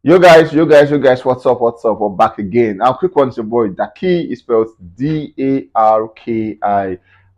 Yo guys, what's up? We're back again. Now, quick one, it's your boy. Daki is spelled Darki,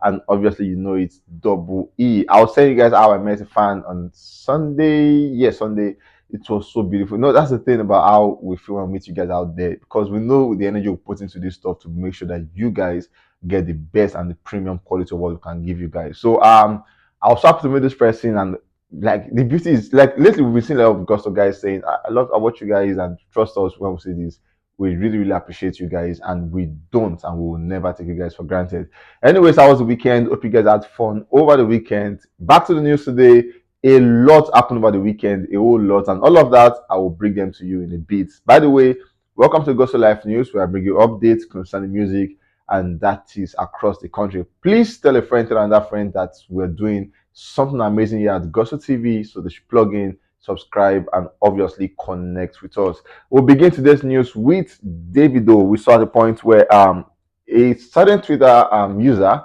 and obviously, you know it's double E. I was telling you guys how I met a fan on Sunday. Yes, Sunday. It was so beautiful. No, that's the thing about how we feel when we meet you guys out there because we know the energy we put into this stuff to make sure that you guys get the best and the premium quality of what we can give you guys. So, I was happy to meet this person and like the beauty is like lately we've been seeing a lot of gospel guys saying I love I watch you guys and trust us when we say this. We really appreciate you guys and we don't and we will never take you guys for granted. Anyways, how was the weekend? Hope you guys had fun over the weekend. Back to the news today. A lot happened over the weekend, a whole lot, and all of that I will bring them to you in a bit. By the way, welcome to Gospel Life News, where I bring you updates concerning music and that is across the country. Please tell another friend that we're doing something amazing here at Gospel TV. So they should plug in, subscribe, and obviously connect with us. We'll begin today's news with Davido. We saw the point where a certain Twitter user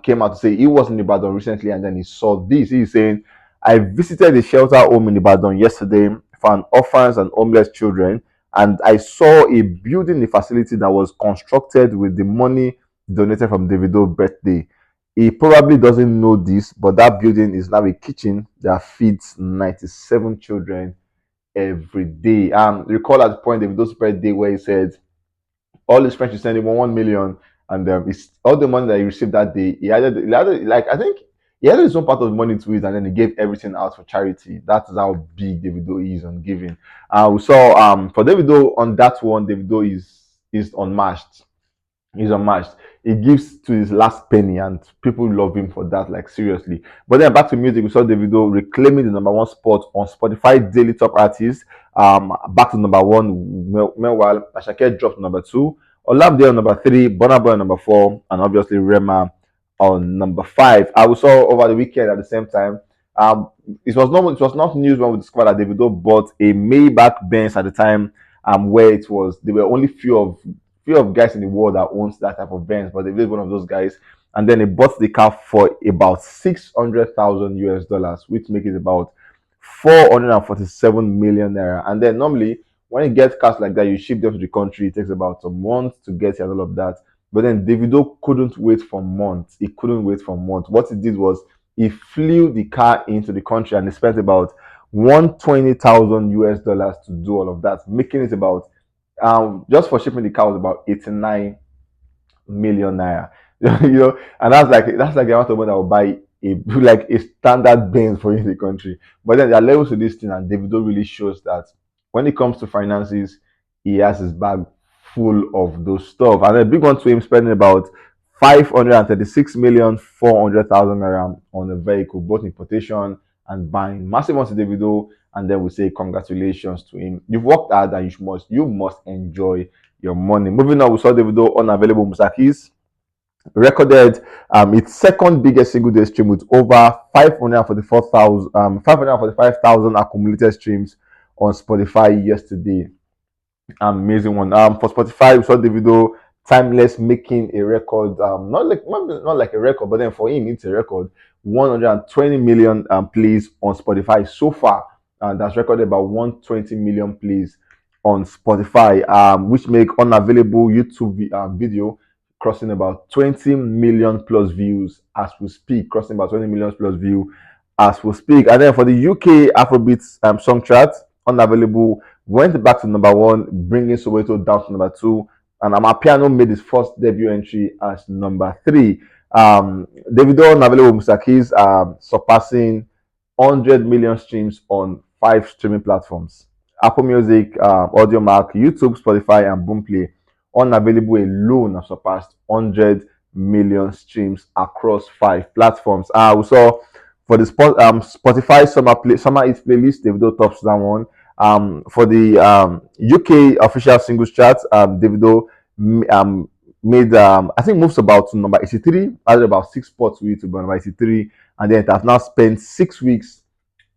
came out to say he was in Ibadan recently and then he saw this. He's saying, I visited a shelter home in Ibadan yesterday for an orphans and homeless children, and I saw a building, a facility that was constructed with the money donated from Davido's birthday. He probably doesn't know this, but that building is now a kitchen that feeds 97 children every day. Recall at the point Davido's birthday where he said all his friends should send him 1 million, and it's all the money that he received that day. He added like I think he added his own part of the money to it, and then he gave everything out for charity. That is how big Davido is on giving. We saw for Davido on that one, Davido is unmatched. He's unmatched. He gives to his last penny, and people love him for that. Like seriously. But then back to music, we saw Davido reclaiming the number one spot on Spotify Daily Top Artists. Back to number one. Meanwhile, Ashake dropped to number two. Olamide on number three. Burna Boy on number four, and obviously Rema on number five. I saw over the weekend at the same time. It was not news when we discovered that Davido bought a Maybach Benz at the time. Where it was there were only few of guys in the world that owns that type of Benz, but Davido is one of those guys. And then he bought the car for about 600,000 US dollars, which makes it about 447 million naira. And then normally when you get cars like that, you ship them to the country. It takes about a month to get here and all of that. But then Davido couldn't wait for months. He couldn't wait for months. What he did was he flew the car into the country and he spent about 120,000 US dollars to do all of that, making it about just for shipping the car was about 89 million naira. And that's like the amount of money I would buy a like a standard Benz for you in the country. But then there are levels to this thing, and Davido really shows that when it comes to finances, he has his bag full of those stuff. And a big one to him spending about 536,400,000 naira on a vehicle, both importation and buying. Massive one to Davido, and then we say congratulations to him. You've worked hard and you must enjoy your money. Moving on, we saw Davido Unavailable Musakis recorded its second biggest single day stream with over 545,000 accumulated streams on Spotify yesterday. Amazing one. For Spotify, we saw Davido Timeless making a record, not like a record, but then for him it's a record. 120 million plays on Spotify so far, and that's recorded about 120 million plays on Spotify, which make Unavailable YouTube video crossing about 20 million plus views as we speak, crossing about 20 million plus view as we speak. And then for the UK Afrobeats song chart, Unavailable went back to number one, bringing Soweto down to number two, and Amapiano made his first debut entry as number three. Davido Unavailable Musakis surpassing 100 million streams on 5 streaming platforms: Apple Music, AudioMac, YouTube, Spotify, and Boomplay. Unavailable alone have surpassed 100 million streams across 5 platforms. We saw for the Spotify summer hits playlist, Davido tops that one. For the UK official singles chart, Davido made I think moves about to number 83, added about 6 spots to it to number 83, and then it has now spent 6 weeks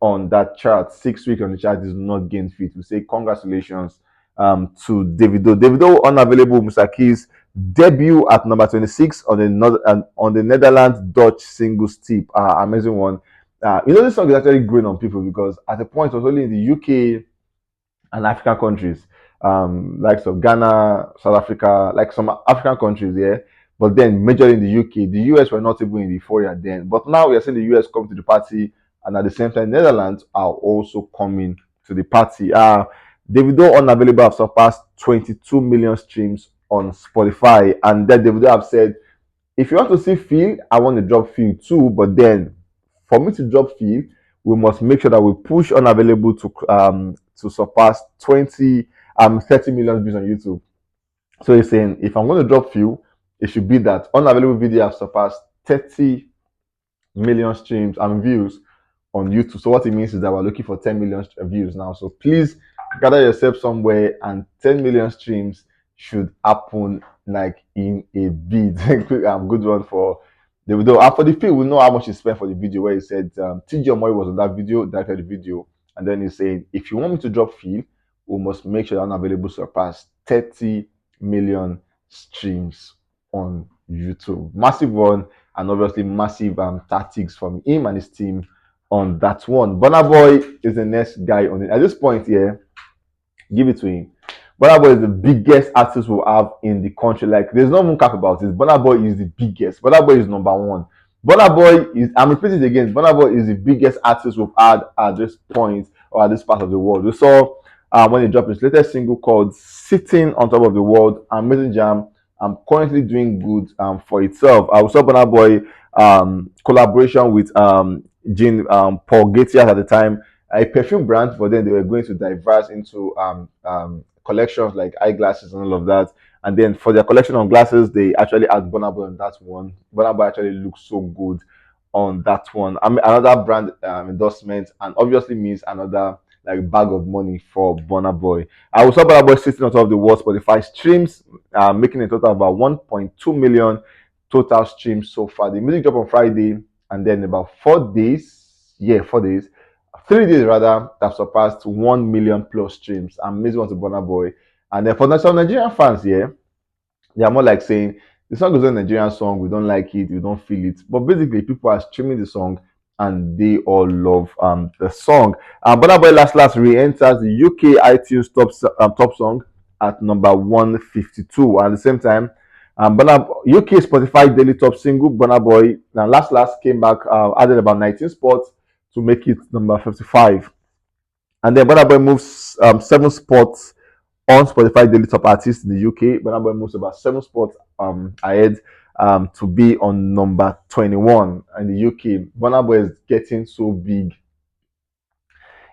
on that chart. 6 weeks on the chart is not gain fit. We say congratulations to Davido. Davido Unavailable Musakis debut at number 26 on the Netherlands Dutch singles tip. Amazing one. This song is actually growing on people because at the point it was only in the UK and African countries, like some Ghana, South Africa, like some African countries, yeah. But then, majorly in the UK, the US were not even in the euphoria then. But now we are seeing the US come to the party, and at the same time, Netherlands are also coming to the party. Davido Unavailable have surpassed 22 million streams on Spotify, and then Davido have said, if you want to see Phil, I want to drop Phil too. But then, for me to drop Phil, we must make sure that we push Unavailable to surpass 30 million views on YouTube. So he's saying, if I'm going to drop Phil, it should be that Unavailable video have surpassed 30 million streams and views on YouTube. So what it means is that we're looking for 10 million views now. So please gather yourself somewhere, and 10 million streams should happen like in a bid. Good one for the video. For the film, we know how much he spent for the video, where he said TJ Omori was on that video, directed the video, and then he said, if you want me to drop film, we must make sure that Unavailable surpass 30 million streams on YouTube. Massive one, and obviously massive tactics from him and his team on that one. Burna Boy is the next guy on it. At this point, yeah, give it to him. Burna Boy is the biggest artist we have in the country. Like, there's no more cap about it. Burna Boy is the biggest. Burna Boy is number one. Burna Boy is, I'm repeating it again, Burna Boy is the biggest artist we've had at this point, or at this part of the world. We saw when he dropped his latest single called Sitting on Top of the World, amazing jam. I'm currently doing good for itself. I saw Burna Boy collaboration with Jean Paul Gates at the time, a perfume brand, but then they were going to diverse into collections like eyeglasses and all of that. And then for their collection of glasses, they actually had Burna Boy on that one. Burna Boy actually looks so good on that one. I mean, another brand endorsement, and obviously means another like bag of money for Burna Boy. I saw Burna Boy sitting on top of the world Spotify streams, making a total of about 1.2 million total streams so far. The music dropped on Friday, and then about 4 days, yeah, 4 days, 3 days rather, that surpassed 1 million plus streams. Amazing one to Burna Boy. And then for some Nigerian fans, yeah, they are more like saying the song is a Nigerian song, we don't like it, we don't feel it. But basically, people are streaming the song and they all love the song. Burna Boy last re-enters the UK iTunes top song at number 152. And at the same time, UK Spotify daily top single Burna Boy now last came back, added about 19 spots to make it number 55. And then Burna Boy moves 7 spots on Spotify Daily Top Artists in the UK. Burna Boy moves about 7 spots ahead to be on number 21 in the UK. Burna Boy is getting so big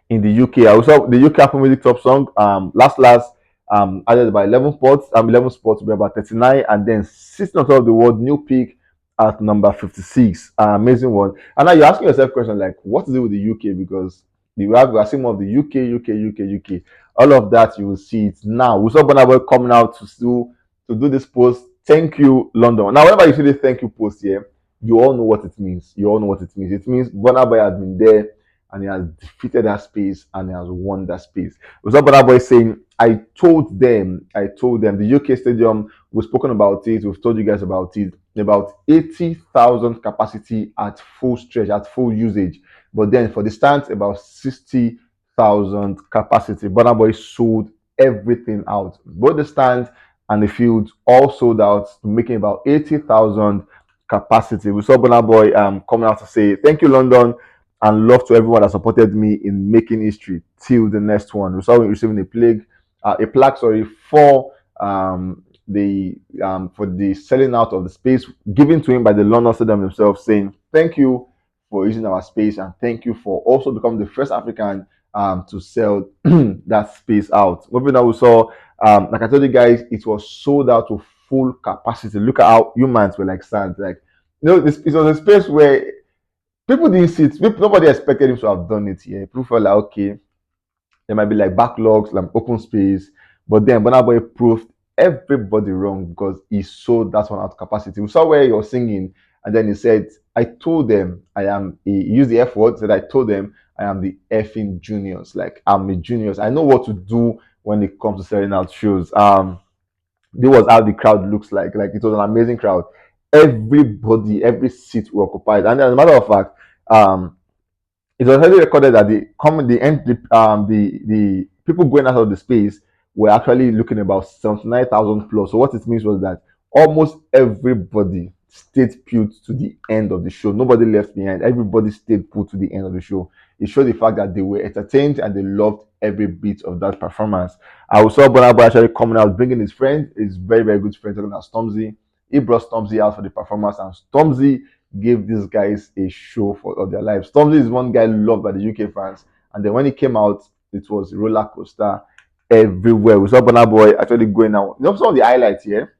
in the UK. I saw the UK Apple Music Top Song last added by 11 spots. 11 spots to be about 39, and then sitting on top of the world new peak at number 56. Amazing one. And now you're asking yourself a question like, what is it with the UK? Because we are seeing more of the UK. All of that you will see it now. We saw Burna Boy coming out to do this post. Thank you, London. Now, whenever you see this thank you post here, you all know what it means. You all know what it means. It means Burna Boy has been there, and he has defeated that space, and he has won that space. We saw Burna Boy saying, I told them, the UK stadium, we've spoken about it, we've told you guys about it, about 80,000 capacity at full stretch, at full usage. But then for the stands, about 60,000 capacity. Burna Boy sold everything out. Both the stands and the fields all sold out, making about 80,000 capacity. We saw Burna Boy coming out to say, thank you, London, and love to everyone that supported me in making history till the next one. We saw him receiving a plaque, for for the selling out of the space given to him by the London Stadium themselves, saying thank you for using our space, and thank you for also becoming the first African to sell that space out. Moving on, we saw like I told you guys, it was sold out to full capacity. Look at how humans were like sand. Like, this it was a space where people didn't see it. Nobody expected him to have done it. Yeah, people felt like, okay, there might be like backlogs, like open space, but then Burna Boy proved everybody wrong because he sold that one out capacity. We saw where he was singing, and then he said, "I told them I am." He used the F word. Said, "I told them I am the effing juniors. Like, I'm a juniors. I know what to do when it comes to selling out shows." This was how the crowd looks like. Like, it was an amazing crowd. Everybody, every seat were occupied, and as a matter of fact, um it was already recorded that the people going out of the space were actually looking about 79,000 plus. So what it means was that almost everybody stayed put to the end of the show. Nobody left behind. Everybody stayed put to the end of the show. It showed the fact that they were entertained and they loved every bit of that performance. I saw Burna Boy actually coming out, bringing his friend, his very, very good friend, talking about Stormzy. He brought Stormzy out for the performance, and Stormzy gave these guys a show for of their lives. Stormzy is one guy loved by the UK fans, and then when he came out, it was roller coaster everywhere. We saw Burna Boy actually going out. You know, some of the highlights here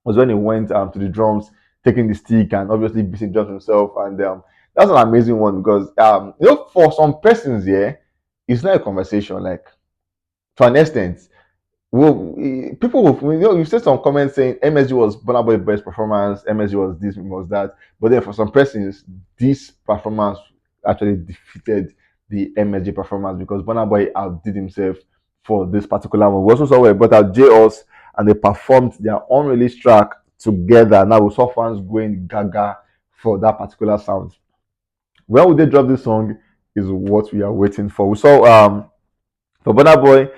was when he went to the drums, taking the stick, and obviously beating drums himself. And that's an amazing one because for some persons here, it's not a conversation. Like to an extent, well, people will, you said some comments saying MSG was Burna Boy's best performance, MSG was this, was that. But then for some persons, this performance actually defeated the MSG performance because Burna Boy outdid himself for this particular one. We also saw where but out J Us and they performed their unreleased track together. Now we saw fans going gaga for that particular sound. When would they drop this song? Is what we are waiting for. We saw for Burna Boy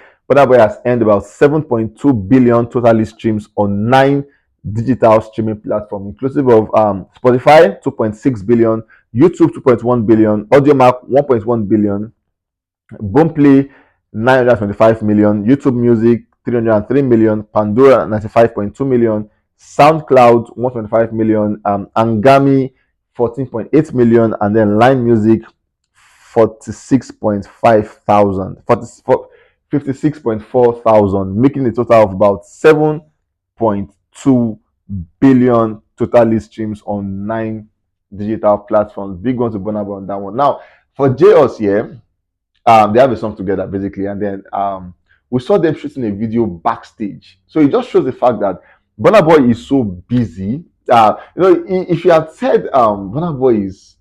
has earned about 7.2 billion total streams on 9 digital streaming platforms, inclusive of Spotify 2.6 billion, YouTube 2.1 billion, AudioMac 1.1 billion, Boomplay 925 million, YouTube Music 303 million, Pandora 95.2 million, SoundCloud 125 million, Angami 14.8 million, and then Line Music 46.5 thousand, 56.4 thousand, making a total of about 7.2 billion total streams on 9 digital platforms. Big one to Burna Boy on that one. Now, for JOS here, they have a song together basically, and then we saw them shooting a video backstage. So it just shows the fact that Burna Boy is so busy. If you had said Burna Boy is,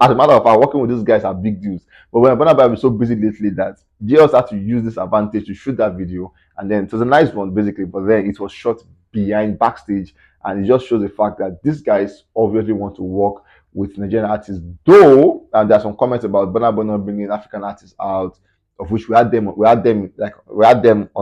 as a matter of fact, working with these guys are big deals. But when Burna Boy is so busy lately that JLS had to use this advantage to shoot that video, and then it was a nice one basically. But then it was shot behind backstage, and it just shows the fact that these guys obviously want to work with Nigerian artists. Though there are some comments about Burna Boy not bringing African artists out, of which we had them on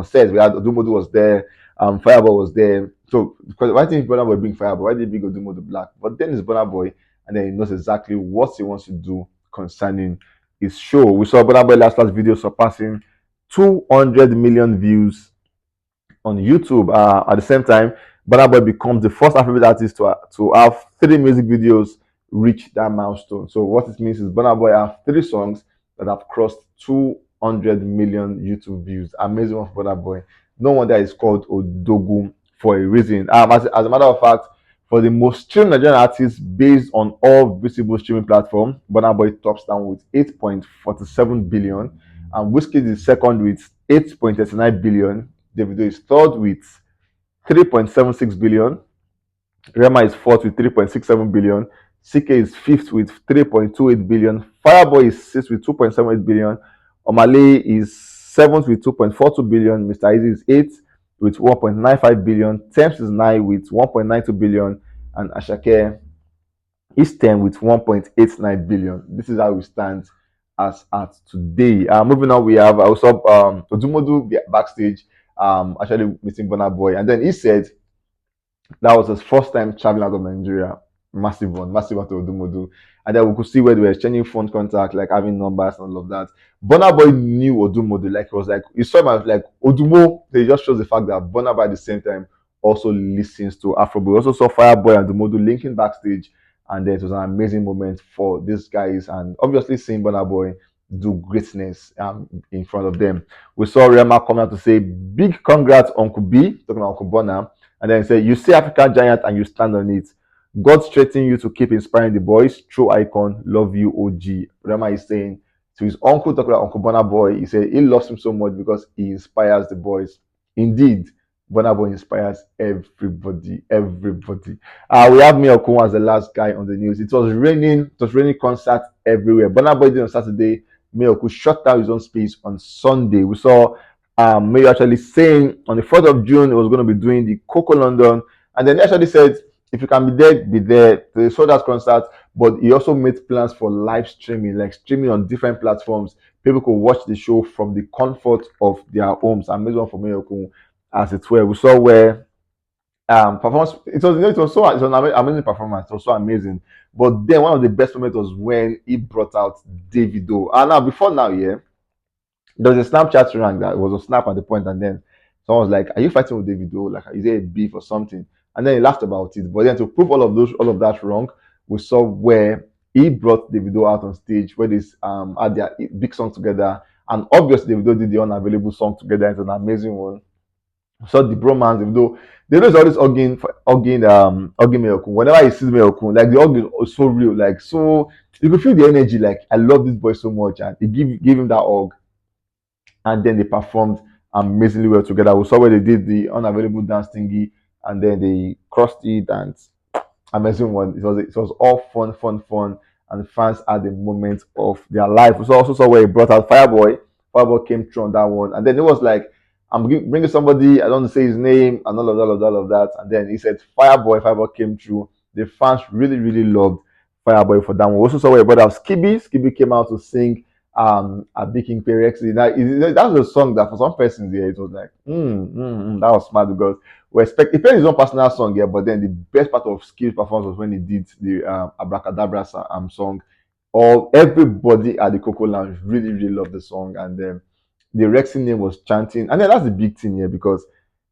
set. We had Odumodu was there, Fireball was there. So because why didn't Burna Boy bring Fireball? Why did he bring Odumodu Black? But then it's Burna Boy, and then he knows exactly what he wants to do concerning his show. We saw Burna Boy last video surpassing 200 million views on YouTube. At the same time, Burna Boy becomes the first Afrobeat artist to have 3 music videos reach that milestone. So what it means is Burna Boy have 3 songs that have crossed 200 million YouTube views. Amazing one for Burna Boy. No wonder it's called Odogu for a reason. As a matter of fact, for the most streamed Nigerian artist based on all visible streaming platforms, Burna Boy tops down with 8.47 billion, and Whiskey is second with 8.39 billion. Davido is third with 3.76 billion. Rema is fourth with 3.67 billion. CK is fifth with 3.28 billion. Fireboy is sixth with 2.78 billion. Omale is seventh with 2.42 billion. Mr. Easy is eighth with 1.95 billion. Thames is ninth with 1.92 billion. And Ashake is 10 with 1.89 billion. This is how we stand as at today. Moving on, we have also Odumodu backstage actually meeting Burna Boy, and then he said that was his first time traveling out of Nigeria. Massive one, massive one to Odumodu. And then we could see where they were exchanging phone contact, like having numbers and all of that. Burna Boy knew Odumodu, like it was like he saw him as like Odumo. They just shows the fact that Burna Boy at the same time also listens to Afrobeat. We also saw Fireboy and Odumodu linking backstage, and then it was an amazing moment for these guys, and obviously seeing Burna Boy do greatness in front of them. We saw Rema come out to say big congrats Uncle B, talking about Uncle Burna, and then say you see African giant and you stand on it. God straighten you to keep inspiring the boys. True icon, love you, OG. Rema is saying to his uncle, talking about Uncle Burna Boy, he said he loves him so much because he inspires the boys. Indeed, Burna Boy inspires everybody, everybody. We have Mayorkun as the last guy on the news. It was raining concerts everywhere. Burna Boy did on Saturday. Mayorkun shut down his own space on Sunday. We saw Mayor actually saying on the 4th of June he was going to be doing the Coco London, and then he actually said if you can be there, be there. They sold out concert, but he also made plans for live streaming, like streaming on different platforms. People could watch the show from the comfort of their homes. Amazing one for Mayorkun, as it were. We saw where performance. It was an amazing performance. It was so amazing. But then one of the best moments was when he brought out Davido. And now before now, yeah, there was a Snapchat rank that was a snap at the point, and then someone was like, "Are you fighting with Davido? Like, is there a beef or something?" And then he laughed about it. But then to prove all of that wrong, we saw where he brought Davido out on stage where they had their big song together, and obviously Davido did the Unavailable song together. It's an amazing one. So the bromance, Davido is always hugging Mayorkun. Whenever he sees Mayorkun, like the hug is so real, like so you can feel the energy. Like I love this boy so much, and he give him that hug, and then they performed amazingly well together. We saw where they did the Unavailable dance thingy, and then they crossed it, and amazing one. It was all fun, fun, fun, and the fans had the moment of their life. We also saw where he brought out Fireboy. Fireboy came through on that one, and then it was like, bringing somebody. I don't want to say his name and all of that. And then he said Fireboy. Fireboy came through. The fans really, really loved Fireboy for that one. We also saw where he brought out Skibby. Skibby came out to sing a big King Perexy. That was a song that for some persons here it was like that was smart because we expect he played his own personal song here, but then the best part of Skill's performance was when he did the Abracadabra song. All everybody at the Coco Lounge really, really loved the song, and then the Rexy name was chanting, and then that's the big thing here because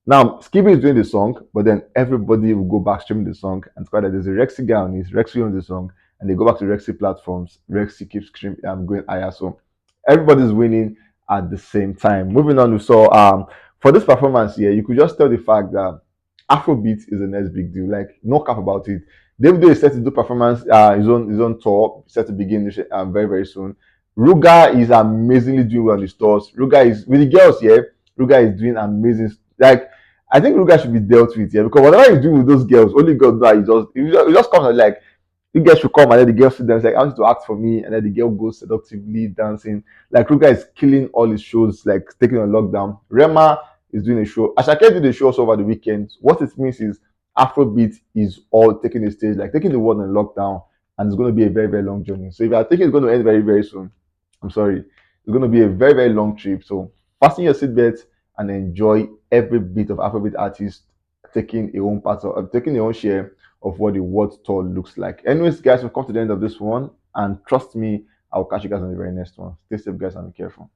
now Skibby is doing the song, but then everybody will go back streaming the song, and it's quite that there's a Rexy guy on his Rexy on the song, and they go back to Rexy platforms. Rexy keeps streaming, going higher, so everybody's winning at the same time. Moving on, we saw for this performance here, you could just tell the fact that Afrobeat is the next big deal. Like no cap about it. Davido is set to do performance, his own tour set to begin very very soon. Ruga is amazingly doing well on his tours. Ruga is with the girls here. Ruga is doing amazing. Like I think Ruga should be dealt with here because whatever you do with those girls, only God knows. He just comes and like you guys should come and then the girl sit there and say, I want you to act for me. And then the girl goes seductively dancing. Like Ruga is killing all his shows, like taking on lockdown. Rema is doing a show. Ashake did a show also over the weekend. What it means is Afrobeat is all taking the stage, like taking the world on lockdown. And it's going to be a very, very long journey. So if I think it's going to end very, very soon, I'm sorry. It's going to be a very, very long trip. So fasten your seatbelts and enjoy every bit of Afrobeat artists taking their own share of what the world tour looks like. Anyways, guys, we've come to the end of this one, and trust me, I'll catch you guys on the very next one. Stay safe, guys, and be careful.